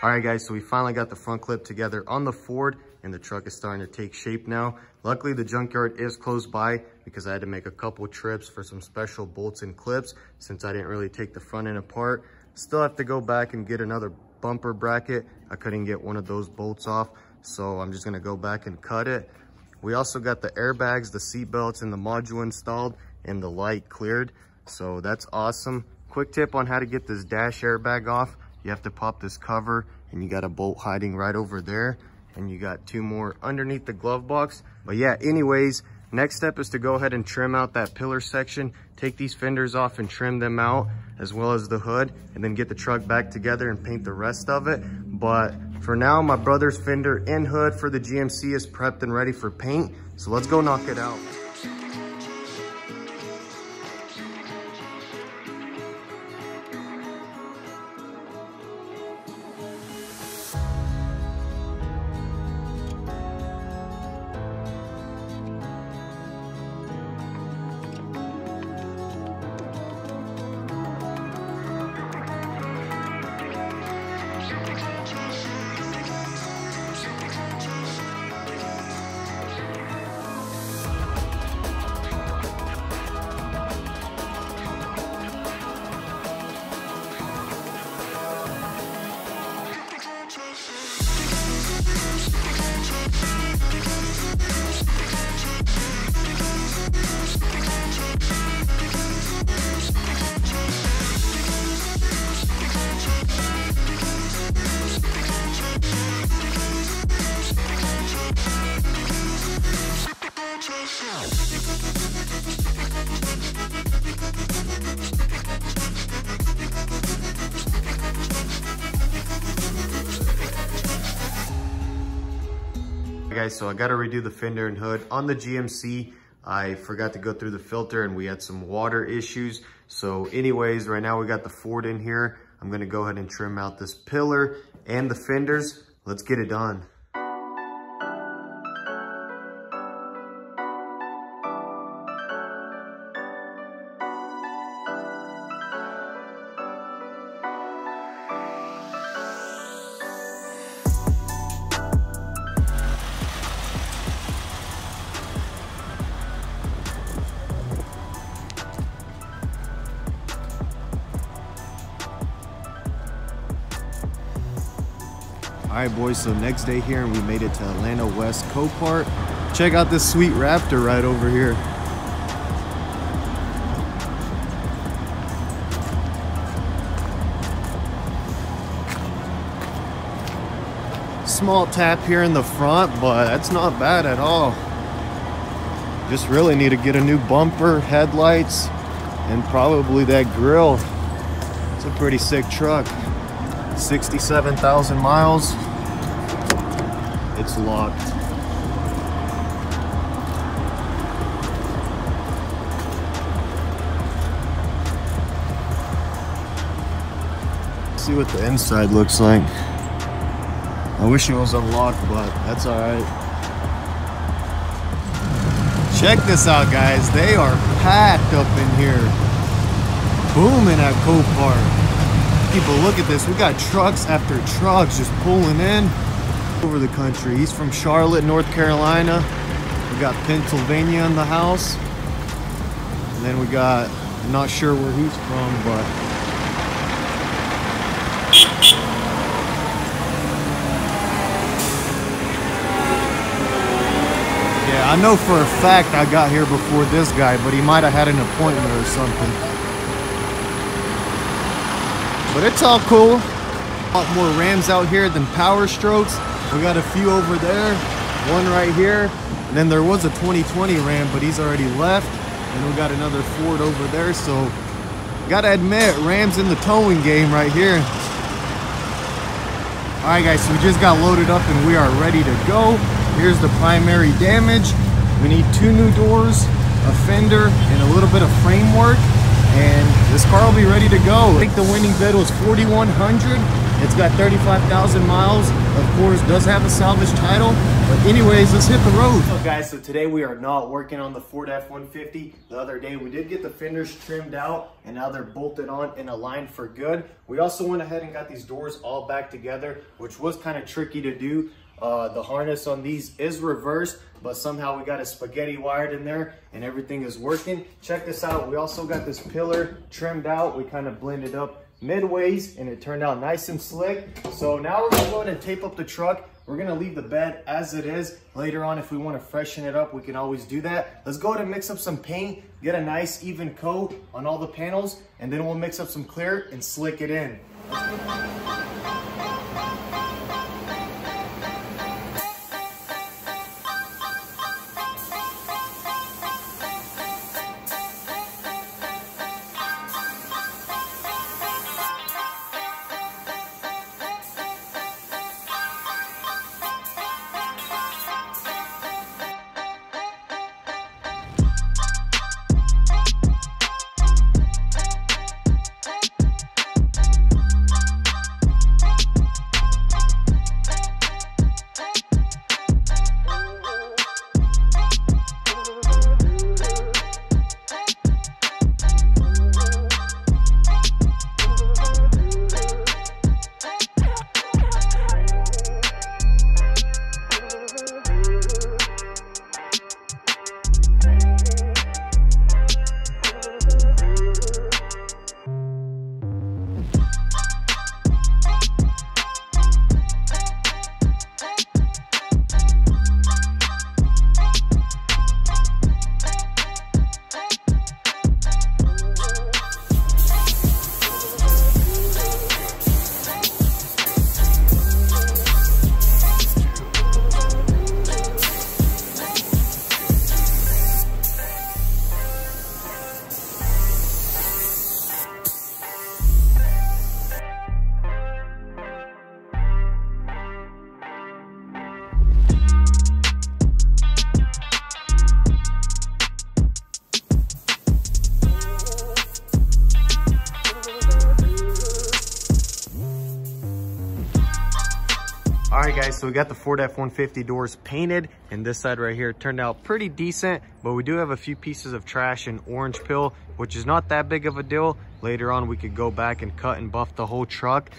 All right, guys, so we finally got the front clip together on the Ford, and the truck is starting to take shape now. Luckily, the junkyard is close by because I had to make a couple trips for some special bolts and clips since I didn't really take the front end apart. Still have to go back and get another bumper bracket. I couldn't get one of those bolts off, so I'm just gonna go back and cut it. We also got the airbags, the seat belts, and the module installed, and the light cleared, so that's awesome. Quick tip on how to get this dash airbag off. You have to pop this cover, and you got a bolt hiding right over there, and you got two more underneath the glove box. But yeah, anyways, next step is to go ahead and trim out that pillar section, take these fenders off and trim them out, as well as the hood, and then get the truck back together and paint the rest of it. But for now, my brother's fender and hood for the GMC is prepped and ready for paint, so let's go knock it out. Guys, so I got to redo the fender and hood on the GMC. I forgot to go through the filter and we had some water issues. So anyways, right now we got the Ford in here. I'm going to go ahead and trim out this pillar and the fenders. Let's get it done. All right, boys, so next day here, and we made it to Atlanta West Copart. Check out this sweet Raptor right over here. Small tap here in the front, but that's not bad at all. Just really need to get a new bumper, headlights, and probably that grill. It's a pretty sick truck. 67,000 miles. It's locked. See what the inside looks like. I wish it was unlocked, but that's all right. Check this out, guys. They are packed up in here. Booming at Copart. People, look at this. We got trucks after trucks just pulling in over the country. He's from Charlotte, North Carolina. We got Pennsylvania in the house. And then we got, I'm not sure where he's from, but yeah, I know for a fact I got here before this guy, but he might have had an appointment or something. But it's all cool. A lot more Rams out here than Power Strokes. We got a few over there, one right here. And then there was a 2020 Ram, but he's already left. And we got another Ford over there. So gotta admit, Rams in the towing game right here. All right, guys, so we just got loaded up and we are ready to go. Here's the primary damage. We need 2 new doors, a fender, and a little bit of framework. And this car will be ready to go. I think the winning bid was $4,100. It's got 35,000 miles. of course, does have a salvage title. But anyways, let's hit the road. So guys, so today we are not working on the Ford F-150. The other day we did get the fenders trimmed out and now they're bolted on and aligned for good. We also went ahead and got these doors all back together, which was kind of tricky to do. The harness on these is reversed, but somehow we got a spaghetti wired in there and everything is working. Check this out. We also got this pillar trimmed out. We kind of blended up midways and it turned out nice and slick. So now we're gonna go ahead and tape up the truck. We're gonna leave the bed as it is. Later on, if we wanna freshen it up, we can always do that. Let's go ahead and mix up some paint, get a nice even coat on all the panels, and then we'll mix up some clear and slick it in. All right guys, so we got the Ford F-150 doors painted and this side right here turned out pretty decent, but we do have a few pieces of trash and orange peel, which is not that big of a deal. Later on, we could go back and cut and buff the whole truck.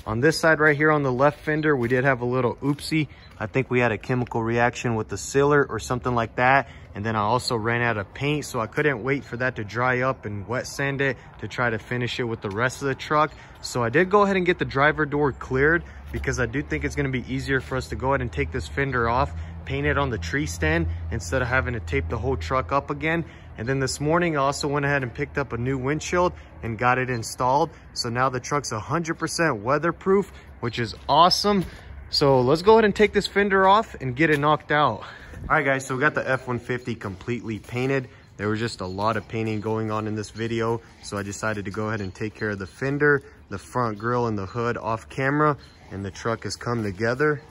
On this side right here on the left fender, we did have a little oopsie. I think we had a chemical reaction with the sealer or something like that. And then I also ran out of paint, so I couldn't wait for that to dry up and wet sand it to try to finish it with the rest of the truck. So I did go ahead and get the driver door cleared because I do think it's gonna be easier for us to go ahead and take this fender off, paint it on the tree stand instead of having to tape the whole truck up again. And then this morning, I also went ahead and picked up a new windshield and got it installed. So now the truck's 100% weatherproof, which is awesome. So let's go ahead and take this fender off and get it knocked out. All right guys, so we got the F-150 completely painted. There was just a lot of painting going on in this video, so I decided to go ahead and take care of the fender, the front grille, and the hood off camera, and the truck has come together.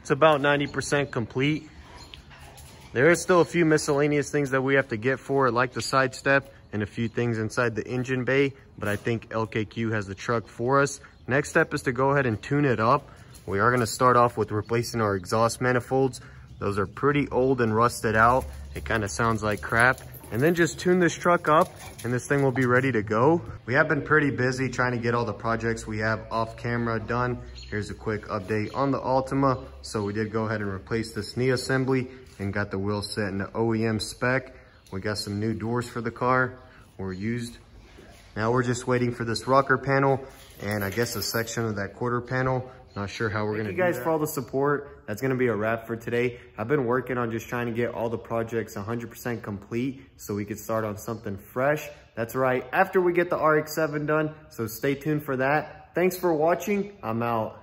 It's about 90% complete. There is still a few miscellaneous things that we have to get for it, like the side step and a few things inside the engine bay, but I think LKQ has the truck for us. Next step is to go ahead and tune it up. We are gonna start off with replacing our exhaust manifolds. Those are pretty old and rusted out. It kind of sounds like crap. And then just tune this truck up and this thing will be ready to go. We have been pretty busy trying to get all the projects we have off camera done. Here's a quick update on the Altima. So we did go ahead and replace this knee assembly and got the wheel set in the OEM spec. We got some new doors for the car, were used. Now we're just waiting for this rocker panel and I guess a section of that quarter panel. Not sure how we're gonna do that. Thank you guys for all the support. That's gonna be a wrap for today. I've been working on just trying to get all the projects 100% complete so we could start on something fresh. That's right, after we get the RX-7 done, so stay tuned for that. Thanks for watching, I'm out.